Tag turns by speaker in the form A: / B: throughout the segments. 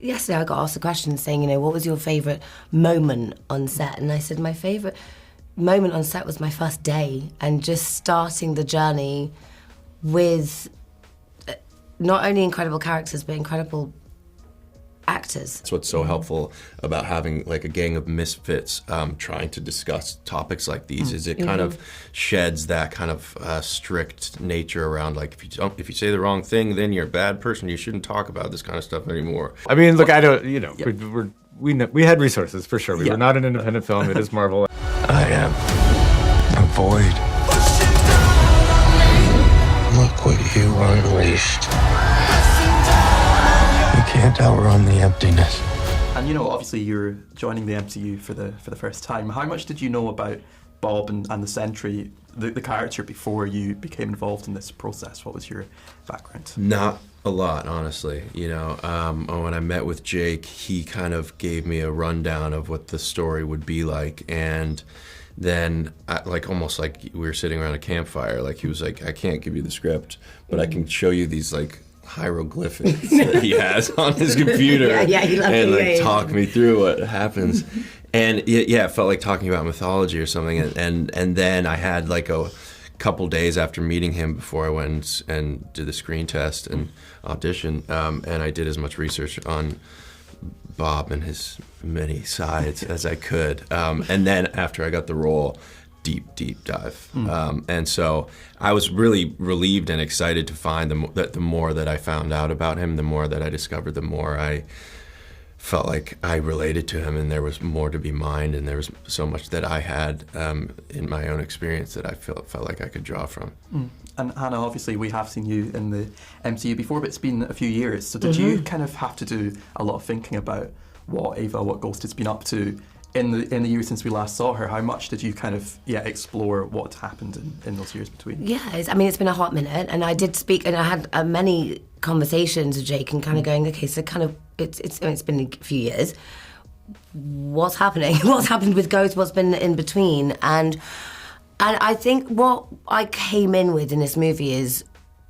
A: Yesterday I got asked a question saying, what was your favourite moment on set? And I said my favourite moment on set was my first day and just starting the journey with not only incredible characters but incredible actors.
B: That's what's so helpful about having like a gang of misfits trying to discuss topics like these is it kind of sheds that kind of strict nature around like if you say the wrong thing, then you're a bad person. You shouldn't talk about this kind of stuff anymore.
C: I mean, look, I don't, we had resources for sure. We were not an independent film. It is Marvel.
D: I am a void. Look what you unleashed. You can't outrun the emptiness.
E: And obviously you're joining the MCU for the first time. How much did you know about Bob and the Sentry, the character, before you became involved in this process? What was your background?
B: Not a lot, honestly. When I met with Jake, he kind of gave me a rundown of what the story would be like, and then almost like we were sitting around a campfire, like he was like, I can't give you the script, but I can show you these like hieroglyphics that he has on his computer and talk me through what happens. And it felt like talking about mythology or something. And then I had like a couple days after meeting him before I went and did the screen test and audition. And I did as much research on Bob and his many sides as I could. And then after I got the role, deep dive. And so I was really relieved and excited to find that the more that I found out about him, the more that I discovered, the more I felt like I related to him, and there was more to be mined, and there was so much that I had in my own experience that I felt like I could draw from.
E: And Hannah, obviously we have seen you in the MCU before, but it's been a few years. So did you kind of have to do a lot of thinking about what Ghost has been up to in the years since we last saw her? How much did you kind of explore what happened in those years between?
A: Yeah, it's been a hot minute, and I did speak, and I had many conversations with Jake, and kind of going, okay, so kind of it's been a few years. What's happening? What's happened with Ghost? What's been in between? And I think what I came in with in this movie is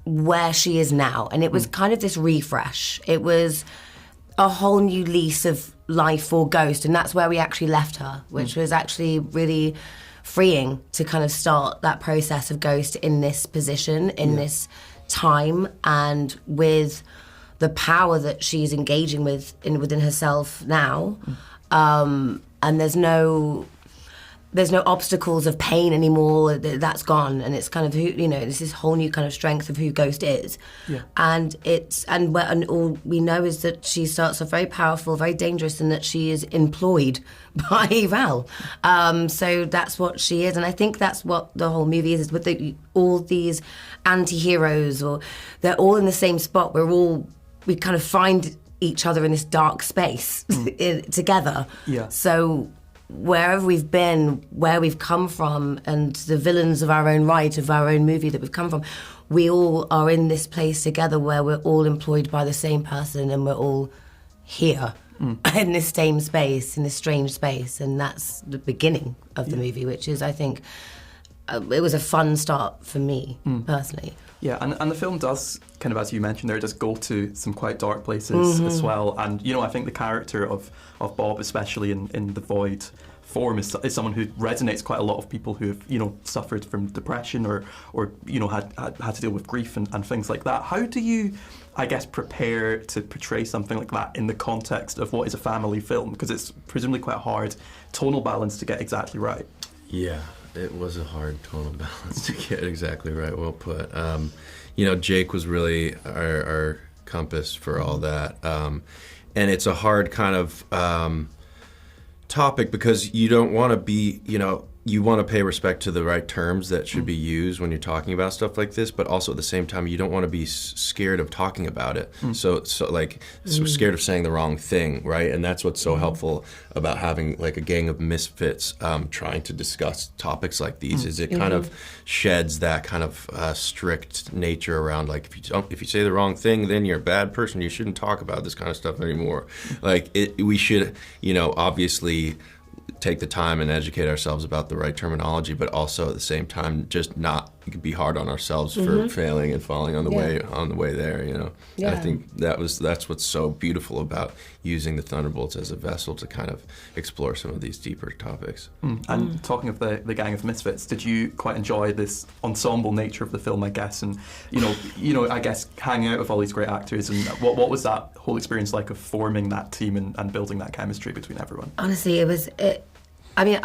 A: where she is now, and it was kind of this refresh. It was a whole new lease of life for Ghost, and that's where we actually left her, which was actually really freeing to kind of start that process of Ghost in this position, in this time, and with the power that she's engaging with within herself now. And there's no obstacles of pain anymore. That's gone, and it's kind of it's this whole new kind of strength of who Ghost is. And all we know is that she starts off very powerful, very dangerous, and that she is employed by Val. So that's what she is, and I think that's what the whole movie is with all these anti-heroes, or they're all in the same spot. We kind of find each other in this dark space together. So wherever we've been, where we've come from, and the villains of our own right, of our own movie that we've come from, we all are in this place together where we're all employed by the same person, and we're all here in this same space, in this strange space. And that's the beginning of the movie, which is, I think, it was a fun start for me, personally.
E: Yeah, and the film does, kind of as you mentioned there, it does go to some quite dark places as well. And, I think the character of Bob, especially in the Void form, is someone who resonates quite a lot of people who have, suffered from depression or had to deal with grief and things like that. How do you, I guess, prepare to portray something like that in the context of what is a family film? Because it's presumably quite a hard tonal balance to get exactly right.
B: Yeah. It was a hard tonal balance to get exactly right. Well put. Jake was really our compass for all that. And it's a hard kind of topic because you don't want to be, you want to pay respect to the right terms that should be used when you're talking about stuff like this, but also at the same time, you don't want to be scared of talking about it. So scared of saying the wrong thing, right? And that's what's so helpful about having like a gang of misfits trying to discuss topics like these, is it kind of sheds that kind of strict nature around like if you say the wrong thing, then you're a bad person. You shouldn't talk about this kind of stuff anymore. We should, obviously take the time and educate ourselves about the right terminology, but also at the same time just not be hard on ourselves for failing and falling on the way there, you know.
A: Yeah.
B: And I think that's what's so beautiful about using the Thunderbolts as a vessel to kind of explore some of these deeper topics.
E: And talking of the gang of misfits, did you quite enjoy this ensemble nature of the film, I guess, and you know, I guess hanging out with all these great actors, and what was that whole experience like of forming that team and building that chemistry between everyone?
A: Honestly, I mean,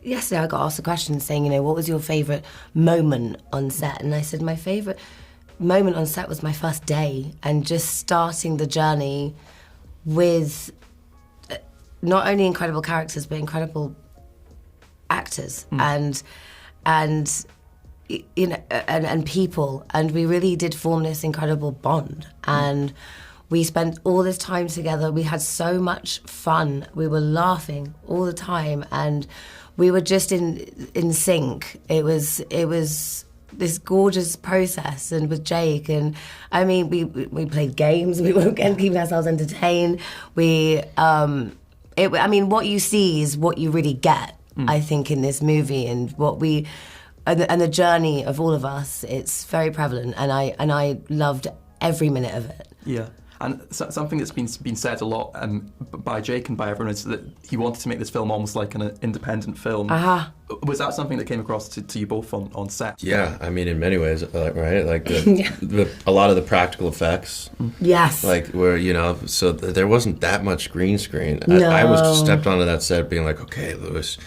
A: yesterday I got asked a question saying, you know, what was your favourite moment on set? And I said my favourite moment on set was my first day and just starting the journey with not only incredible characters but incredible actors and you know and people, and we really did form this incredible bond and. We spent all this time together. We had so much fun. We were laughing all the time, and we were just in sync. It was this gorgeous process, and with Jake, and I mean, we played games. We were keeping ourselves entertained. I mean, what you see is what you really get. I think in this movie, and and the journey of all of us. It's very prevalent, and I loved every minute of it.
E: Yeah. And something that's been said a lot by Jake and by everyone is that he wanted to make this film almost like an independent film. Was that something that came across to you both on set?
B: Yeah, I mean, in many ways, right? Like a lot of the practical effects.
A: Yes.
B: Like where, you know, so there wasn't that much green screen.
A: No.
B: I was stepped onto that set being like, okay, Lewis,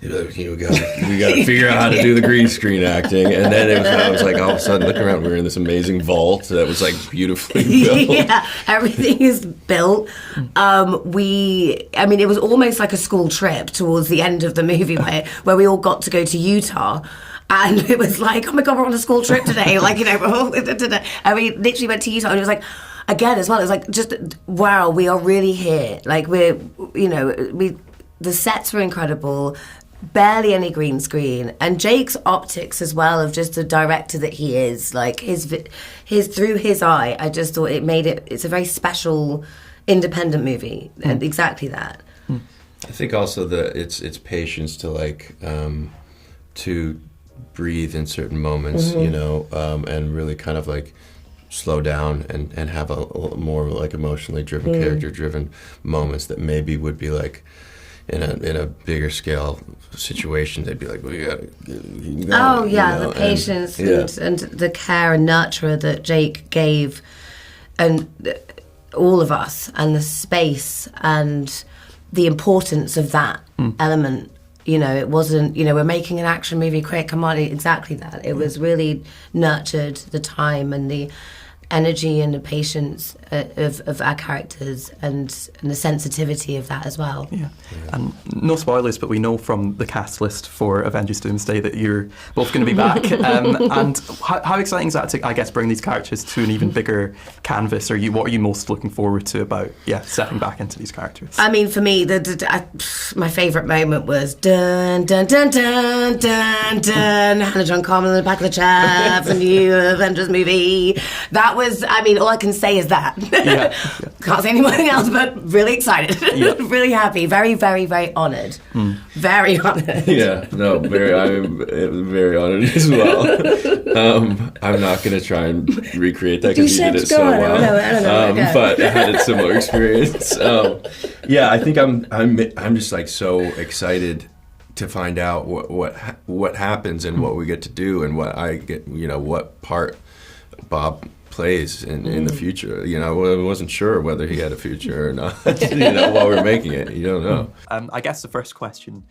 B: we got to figure out how to do the green screen acting, and then I was like, all of a sudden, looking around, we were in this amazing vault that was like beautifully built.
A: Yeah, everything is built. I mean, it was almost like a school trip towards the end of the movie where we all got to go to Utah. And it was like, oh my God, we're on a school trip today. Like, you know, and we literally went to Utah, and it was like, again, as well, it was like, just, wow, we are really here. Like, the sets were incredible. Barely any green screen, and Jake's optics as well, of just the director that he is, like his through his eye, I just thought it's a very special independent movie, and exactly that.
B: I think also it's patience to like to breathe in certain moments, you know, and really kind of like slow down and have a more like emotionally driven, character driven moments that maybe would be like in a bigger scale situation, they'd be like, well, you gotta keep going,
A: the patience and the care and nurture that Jake gave, and all of us, and the space and the importance of that element. You know, it wasn't, you know, we're making an action movie, quick, come on, exactly that. It was really nurtured, the time and the energy and the patience of our characters, and the sensitivity of that as well.
E: Yeah. And no spoilers, but we know from the cast list for Avengers Doomsday that you're both going to be back. And how exciting is that to, I guess, bring these characters to an even bigger canvas? What are you most looking forward to about stepping back into these characters?
A: I mean, for me, my favourite moment was dun dun dun dun dun dun, Hannah John-Kamen in the back of the chair for the new Avengers movie. That was, I mean, all I can say is that. Can't say anything else, but really excited, really happy, very, very, very honoured, very honoured.
B: Yeah, no, I'm very honoured as well. I'm not going to try and recreate that because you did it so well. I don't know. But I had a similar experience. I think I'm just like so excited to find out what happens and what we get to do, and what I get, you know, what part Bob plays in the future. You know, I wasn't sure whether he had a future or not. You know, while we were making it, you don't know.
E: I guess the first question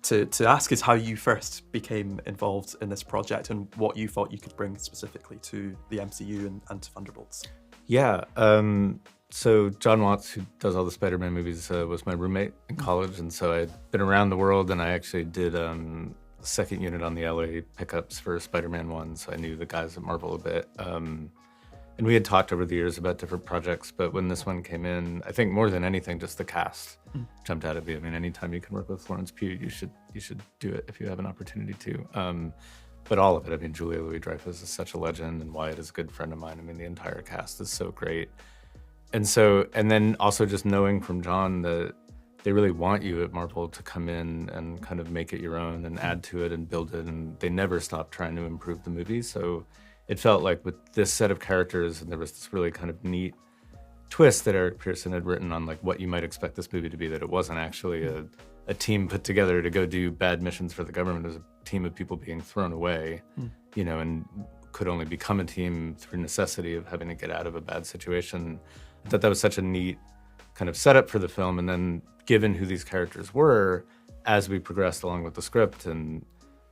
E: to ask is how you first became involved in this project, and what you thought you could bring specifically to the MCU and to Thunderbolts.
C: Yeah. So John Watts, who does all the Spider-Man movies, was my roommate in college, and so I'd been around the world, and I actually did second unit on the LA pickups for Spider-Man 1, so I knew the guys at Marvel a bit. And we had talked over the years about different projects, but when this one came in, I think more than anything, just the cast jumped out at me. I mean, anytime you can work with Florence Pugh, you should do it if you have an opportunity to. But all of it, I mean, Julia Louis-Dreyfus is such a legend, and Wyatt is a good friend of mine. I mean, the entire cast is so great. And then also just knowing from John that they really want you at Marvel to come in and kind of make it your own and add to it and build it, and they never stop trying to improve the movie. So it felt like with this set of characters, and there was this really kind of neat twist that Eric Pearson had written on like what you might expect this movie to be, that it wasn't actually a team put together to go do bad missions for the government. It was a team of people being thrown away, you know, and could only become a team through necessity of having to get out of a bad situation. I thought that was such a neat kind of setup for the film. And then given who these characters were, as we progressed along with the script and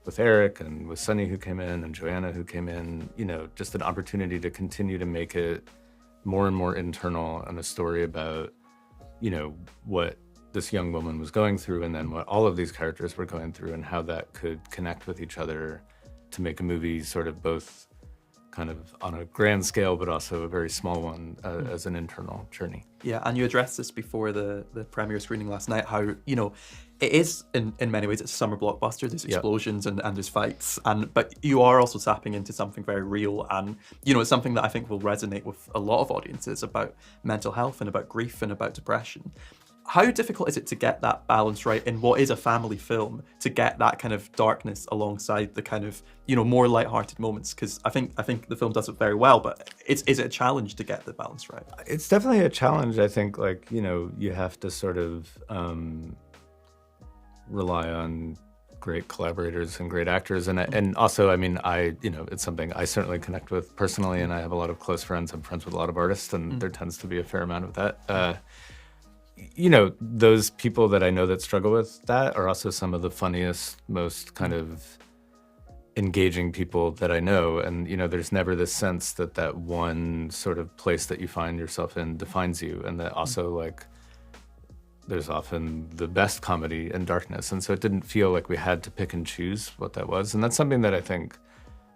C: with Eric and with Sunny who came in and Joanna who came in, you know, just an opportunity to continue to make it more and more internal and a story about, you know, what this young woman was going through and then what all of these characters were going through and how that could connect with each other to make a movie sort of both kind of on a grand scale, but also a very small one as an internal journey.
E: Yeah, and you addressed this before the premiere screening last night, how, you know, it is, in many ways, it's a summer blockbuster. There's explosions and there's fights, but you are also tapping into something very real, and, you know, it's something that I think will resonate with a lot of audiences about mental health and about grief and about depression. How difficult is it to get that balance right in what is a family film, to get that kind of darkness alongside the kind of, you know, more lighthearted moments? Because I think the film does it very well, but is it a challenge to get the balance right?
C: It's definitely a challenge. I think, like, you know, you have to sort of rely on great collaborators and great actors, and also, I mean, you know, it's something I certainly connect with personally, and I have a lot of close friends. I'm friends with a lot of artists, and there tends to be a fair amount of that. You know, those people that I know that struggle with that are also some of the funniest, most kind of engaging people that I know. And, you know, there's never this sense that that one sort of place that you find yourself in defines you. And that also, like, there's often the best comedy in darkness. And so it didn't feel like we had to pick and choose what that was. And that's something that I think,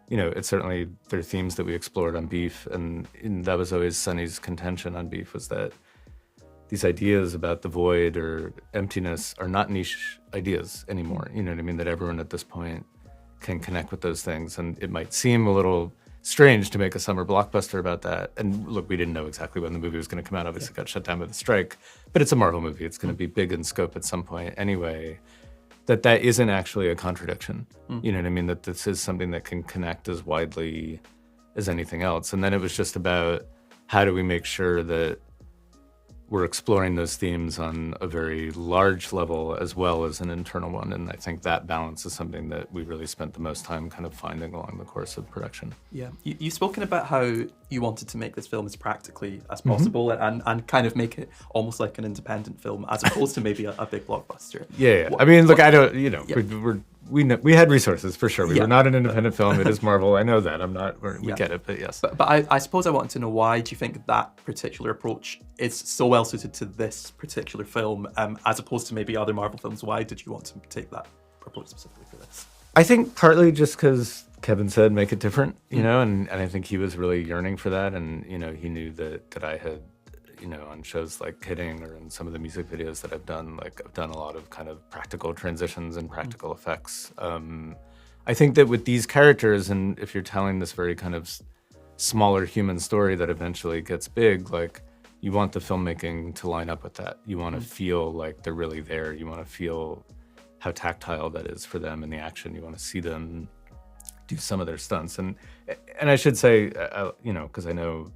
C: you know, it's certainly, there are themes that we explored on Beef. And that was always Sunny's contention on Beef, was that these ideas about the void or emptiness are not niche ideas anymore. You know what I mean? That everyone at this point can connect with those things. And it might seem a little strange to make a summer blockbuster about that. And look, we didn't know exactly when the movie was going to come out. Obviously, it got shut down by the strike. But it's a Marvel movie. It's going to be big in scope at some point anyway. That isn't actually a contradiction. You know what I mean? That this is something that can connect as widely as anything else. And then it was just about, how do we make sure that we're exploring those themes on a very large level as well as an internal one. And I think that balance is something that we really spent the most time kind of finding along the course of production.
E: Yeah, you've spoken about how you wanted to make this film as practically as possible and kind of make it almost like an independent film as opposed to maybe a big blockbuster.
C: Yeah. I mean, look, I don't, you know, we had resources for sure. We were not an independent film. It is Marvel. I know that. We get it, but yes.
E: But I suppose I wanted to know, why do you think that particular approach is so well suited to this particular film, as opposed to maybe other Marvel films? Why did you want to take that approach specifically for this?
C: I think partly just because Kevin said make it different, you know, and I think he was really yearning for that. And, you know, he knew that I had, you know, on shows like Kidding or in some of the music videos that I've done a lot of kind of practical transitions and practical effects. I think that with these characters, and if you're telling this very kind of smaller human story that eventually gets big, like, you want the filmmaking to line up with that. You want to feel like they're really there. You want to feel how tactile that is for them in the action. You want to see them do some of their stunts. And I should say, you know, because I know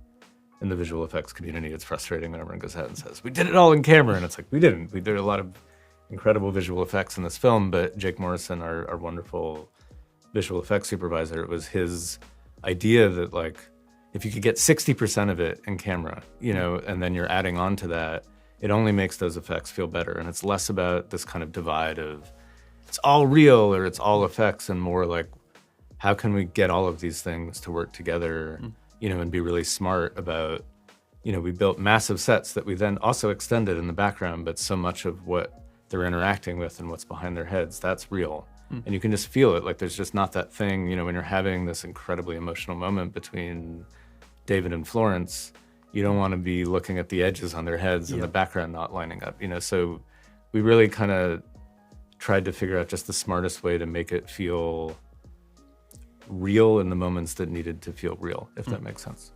C: in the visual effects community, it's frustrating when everyone goes out and says, we did it all in camera. And it's like, we didn't. We did a lot of incredible visual effects in this film, but Jake Morrison, our wonderful visual effects supervisor, it was his idea that, like, if you could get 60% of it in camera, you know, and then you're adding on to that, it only makes those effects feel better. And it's less about this kind of divide of it's all real or it's all effects, and more like, how can we get all of these things to work together, you know, and be really smart about, you know, we built massive sets that we then also extended in the background, but so much of what they're interacting with and what's behind their heads, that's real. And you can just feel it. Like, there's just not that thing, you know, when you're having this incredibly emotional moment between David and Florence, you don't want to be looking at the edges on their heads and the background not lining up, you know. So we really kind of tried to figure out just the smartest way to make it feel real in the moments that needed to feel real, if that makes sense.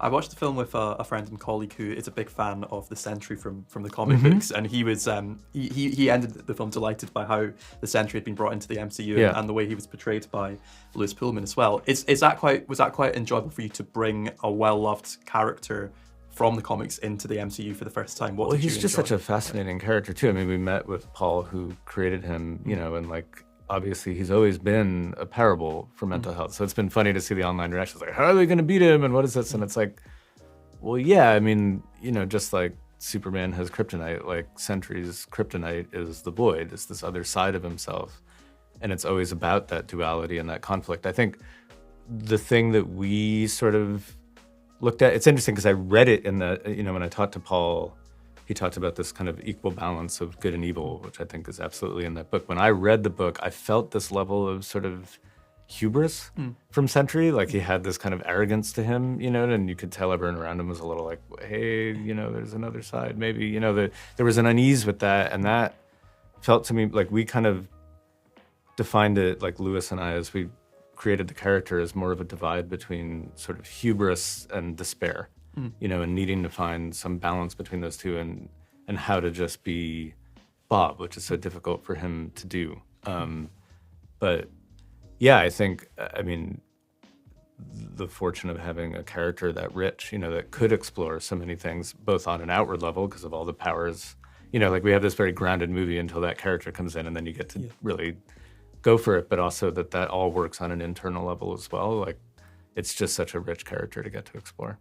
E: I watched the film with a friend and colleague who is a big fan of the Sentry from the comic books, and he was he ended the film delighted by how the Sentry had been brought into the MCU and the way he was portrayed by Lewis Pullman as well. Was that quite enjoyable for you to bring a well-loved character from the comics into the MCU for the first time?
C: Well, he's just such a fascinating character too. I mean, we met with Paul, who created him, you know, and like, obviously he's always been a parable for mental health. So it's been funny to see the online reactions, like, how are they going to beat him? And what is this? And it's like, well, yeah, I mean, you know, just like Superman has kryptonite, like Sentry's kryptonite is the void. It's this other side of himself. And it's always about that duality and that conflict. I think the thing that we sort of looked at, it's interesting because I read it in the, you know, when I talked to Paul, he talked about this kind of equal balance of good and evil, which I think is absolutely in that book. When I read the book, I felt this level of sort of hubris from Sentry. Like, he had this kind of arrogance to him, you know, and you could tell everyone around him was a little like, hey, you know, there's another side, maybe, you know, there was an unease with that. And that felt to me like we kind of defined it, like Lewis and I, as we created the character, as more of a divide between sort of hubris and despair. You know, and needing to find some balance between those two, and how to just be Bob, which is so difficult for him to do. But yeah, I think, I mean, the fortune of having a character that rich, you know, that could explore so many things, both on an outward level because of all the powers, you know, like we have this very grounded movie until that character comes in, and then you get to really go for it, but also that all works on an internal level as well. Like, it's just such a rich character to get to explore.